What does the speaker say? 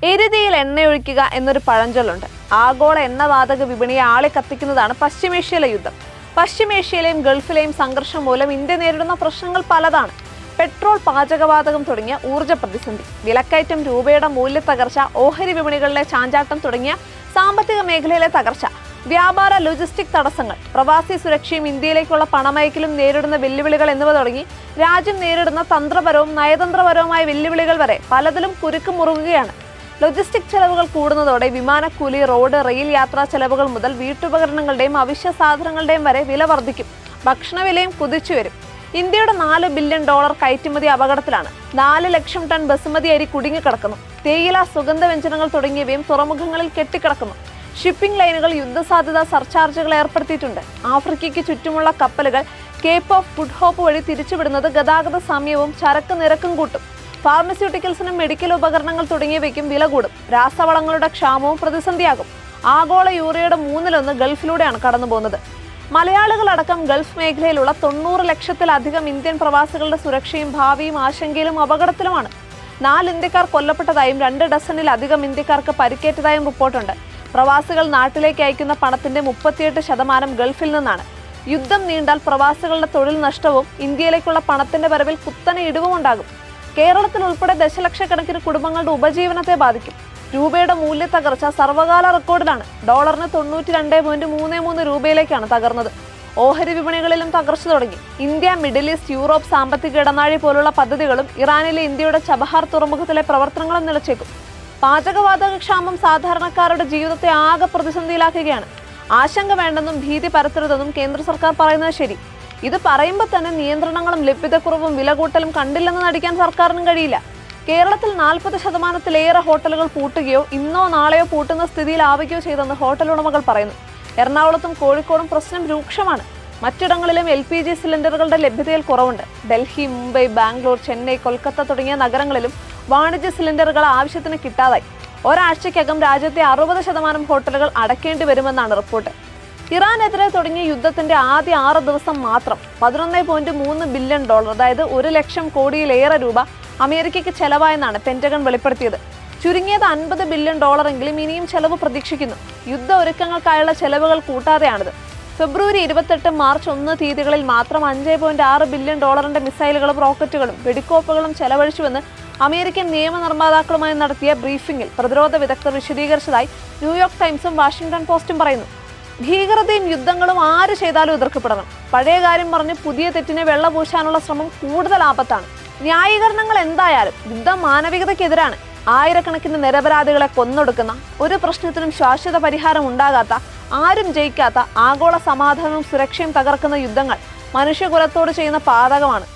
എരുതിയിൽ എണ്ണയൊഴിക്കുക എന്നൊരു പഴഞ്ചൊല്ലുണ്ട്. ആഗോള എണ്ണവാതക വിപണിയെ ആളിക്കത്തിക്കുന്നതാണ് പശ്ചിമേഷ്യയിലെ യുദ്ധം. പശ്ചിമേഷ്യയിലെയും ഗൾഫിലെയും സംഘർഷം മൂലം ഇന്ത്യ നേരിടുന്ന പ്രശ്നങ്ങൾ പലതാണ്. പെട്രോൾ, പാചകവാതകം തുടങ്ങിയ ഊർജ്ജ പ്രതിസന്ധി, വിലക്കയറ്റം, രൂപയുടെ മൂല്യത്തകർച്ച, ഓഹരി വിപണികളിലെ ചാഞ്ചാട്ടം തുടങ്ങിയ സാമ്പത്തിക മേഖലയിലെ തകർച്ച, വ്യാപാര ലോജിസ്റ്റിക് തടസ്സങ്ങൾ, പ്രവാസി സുരക്ഷയും ഇന്ത്യയിലേക്കുള്ള പണമയക്കലും നേരിടുന്ന വെല്ലുവിളികൾ എന്നിവ തുടങ്ങി രാജ്യം നേരിടുന്ന തന്ത്രപരവും നയതന്ത്രപരവുമായ വെല്ലുവിളികൾ വരെ പലതിലും കുരുക്ക് മുറുകുകയാണ്. ലോജിസ്റ്റിക് ചെലവുകൾ കൂടുന്നതോടെ വിമാനക്കൂലി, റോഡ്, റെയിൽ യാത്രാ ചെലവുകൾ മുതൽ വീട്ടുപകരണങ്ങളുടെയും അവശ്യ സാധനങ്ങളുടെയും വരെ വില വർദ്ധിക്കും. ഭക്ഷണവിലയും കുതിച്ചുവരും. ഇന്ത്യയുടെ $4 ബില്യൺ കയറ്റുമതി അപകടത്തിലാണ്. 4 ലക്ഷം ടൺ ബസുമതി അരി കുടുങ്ങിക്കിടക്കുന്നു. തേയില, സുഗന്ധവ്യഞ്ജനങ്ങൾ തുടങ്ങിയവയും തുറമുഖങ്ങളിൽ കെട്ടിക്കിടക്കുന്നു. ഷിപ്പിംഗ് ലൈനുകൾ യുദ്ധസാധ്യതാ സർചാർജുകൾ ഏർപ്പെടുത്തിയിട്ടുണ്ട്. ആഫ്രിക്കയ്ക്ക് ചുറ്റുമുള്ള കപ്പലുകൾ കേപ്പ് ഓഫ് ഗുഡ് ഹോപ്പ് വഴി തിരിച്ചുവിടുന്നത് ഗതാഗത സമയവും ചരക്ക് നിരക്കും കൂട്ടും. ഫാർമസ്യൂട്ടിക്കൽസിനും മെഡിക്കൽ ഉപകരണങ്ങൾ തുടങ്ങിയവയ്ക്കും വില കൂടും. രാസവളങ്ങളുടെ ക്ഷാമവും പ്രതിസന്ധിയാകും. ആഗോള യൂറിയയുടെ 1/3 ഗൾഫിലൂടെയാണ് കടന്നുപോകുന്നത്. മലയാളികളടക്കം ഗൾഫ് മേഖലയിലുള്ള 90 ലക്ഷത്തിലധികം ഇന്ത്യൻ പ്രവാസികളുടെ സുരക്ഷയും ഭാവിയും ആശങ്കയിലും അപകടത്തിലുമാണ്. 4 ഇന്ത്യക്കാർ കൊല്ലപ്പെട്ടതായും 2 ഡസനിലധികം ഇന്ത്യക്കാർക്ക് പരിക്കേറ്റതായും റിപ്പോർട്ടുണ്ട്. പ്രവാസികൾ നാട്ടിലേക്ക് അയക്കുന്ന പണത്തിന്റെ 38% ഗൾഫിൽ നിന്നാണ്. യുദ്ധം നീണ്ടാൽ പ്രവാസികളുടെ തൊഴിൽ നഷ്ടവും ഇന്ത്യയിലേക്കുള്ള പണത്തിന്റെ വരവിൽ കുത്തനെ ഇടിവുമുണ്ടാകും. കേരളത്തിൽ ഉൾപ്പെടെ ദശലക്ഷക്കണക്കിന് കുടുംബങ്ങളുടെ ഉപജീവനത്തെ ബാധിക്കും. രൂപയുടെ മൂല്യത്തകർച്ച സർവകാല റെക്കോർഡിലാണ്. ഡോളറിന് 92.33 രൂപയിലേക്കാണ് തകർന്നത്. ഓഹരി വിപണികളിലും തകർച്ച തുടങ്ങി. ഇന്ത്യ, മിഡിൽ ഈസ്റ്റ്, യൂറോപ്പ് സാമ്പത്തിക ഇടനാഴി പോലുള്ള പദ്ധതികളും ഇറാനിലെ ഇന്ത്യയുടെ ചബഹാർ തുറമുഖത്തിലെ പ്രവർത്തനങ്ങളും നിലച്ചേക്കും. പാചകവാതക ക്ഷാമം സാധാരണക്കാരുടെ ജീവിതത്തെ ആകെ പ്രതിസന്ധിയിലാക്കുകയാണ്. ആശങ്ക വേണ്ടെന്നും ഭീതി പരത്തരുതെന്നും കേന്ദ്ര സർക്കാർ പറയുന്നത് ശരി. ഇത് പറയുമ്പോൾ തന്നെ നിയന്ത്രണങ്ങളും ലഭ്യതക്കുറവും വിലകൂട്ടലും കണ്ടില്ലെന്ന് നടിക്കാൻ സർക്കാരിനും കഴിയില്ല. കേരളത്തിൽ 40%-ലേറെ ഹോട്ടലുകൾ പൂട്ടുകയോ ഇന്നോ നാളെയോ പൂട്ടുന്ന സ്ഥിതിയിലാവുകയോ ചെയ്തെന്ന് ഹോട്ടൽ ഉടമകൾ പറയുന്നു. എറണാകുളത്തും കോഴിക്കോടും പ്രശ്നം രൂക്ഷമാണ്. മറ്റിടങ്ങളിലും LPG സിലിണ്ടറുകളുടെ ലഭ്യതയിൽ കുറവുണ്ട്. ഡൽഹി, മുംബൈ, ബാംഗ്ലൂർ, ചെന്നൈ, കൊൽക്കത്ത തുടങ്ങിയ നഗരങ്ങളിലും വാണിജ്യ സിലിണ്ടറുകൾ ആവശ്യത്തിന് കിട്ടാതായി. ഒരാഴ്ചയ്ക്കകം രാജ്യത്തെ 60% ഹോട്ടലുകൾ അടയ്ക്കേണ്ടി വരുമെന്നാണ് റിപ്പോർട്ട്. ഇറാനെതിരെ തുടങ്ങിയ യുദ്ധത്തിന്റെ ആദ്യ 6 ദിവസം മാത്രം $11.3 ബില്യൺ, അതായത് 1 ലക്ഷം കോടിയിലേറെ രൂപ അമേരിക്കയ്ക്ക് ചെലവായെന്നാണ് പെന്റഗൺ വെളിപ്പെടുത്തിയത്. ചുരുങ്ങിയത് $50 ബില്യൺ എങ്കിലും ഇനിയും ചെലവ് പ്രതീക്ഷിക്കുന്നു. യുദ്ധ ഒരുക്കങ്ങൾക്കായുള്ള ചെലവുകൾ കൂട്ടാതെയാണിത്. ഫെബ്രുവരി 28, മാർച്ച് 1 തീയതികളിൽ മാത്രം $5.6 ബില്യൺ മിസൈലുകളും റോക്കറ്റുകളും വെടിക്കോപ്പുകളും ചെലവഴിച്ചുവെന്ന് അമേരിക്കൻ നിയമനിർമ്മാതാക്കളുമായി നടത്തിയ ബ്രീഫിംഗിൽ പ്രതിരോധ വിദഗ്ധർ വിശദീകരിച്ചതായി ന്യൂയോർക്ക് ടൈംസും വാഷിംഗ്ടൺ പോസ്റ്റും പറയുന്നു. ഭീകരതയും യുദ്ധങ്ങളും ആര് ചെയ്താലും എതിർക്കപ്പെടണം. പഴയ കാര്യം പറഞ്ഞ് പുതിയ തെറ്റിനെ വെള്ളപൂശാനുള്ള ശ്രമം കൂടുതൽ ആപത്താണ്. ന്യായീകരണങ്ങൾ എന്തായാലും യുദ്ധം മാനവികതയ്ക്കെതിരാണ്. ആയിരക്കണക്കിന് നിരപരാധികളെ കൊന്നൊടുക്കുന്ന, ഒരു പ്രശ്നത്തിനും ശാശ്വത പരിഹാരം ഉണ്ടാകാത്ത, ആരും ജയിക്കാത്ത, ആഗോള സമാധാനവും സുരക്ഷയും തകർക്കുന്ന യുദ്ധങ്ങൾ മനുഷ്യകുലത്തോട് ചെയ്യുന്ന പാതകമാണ്.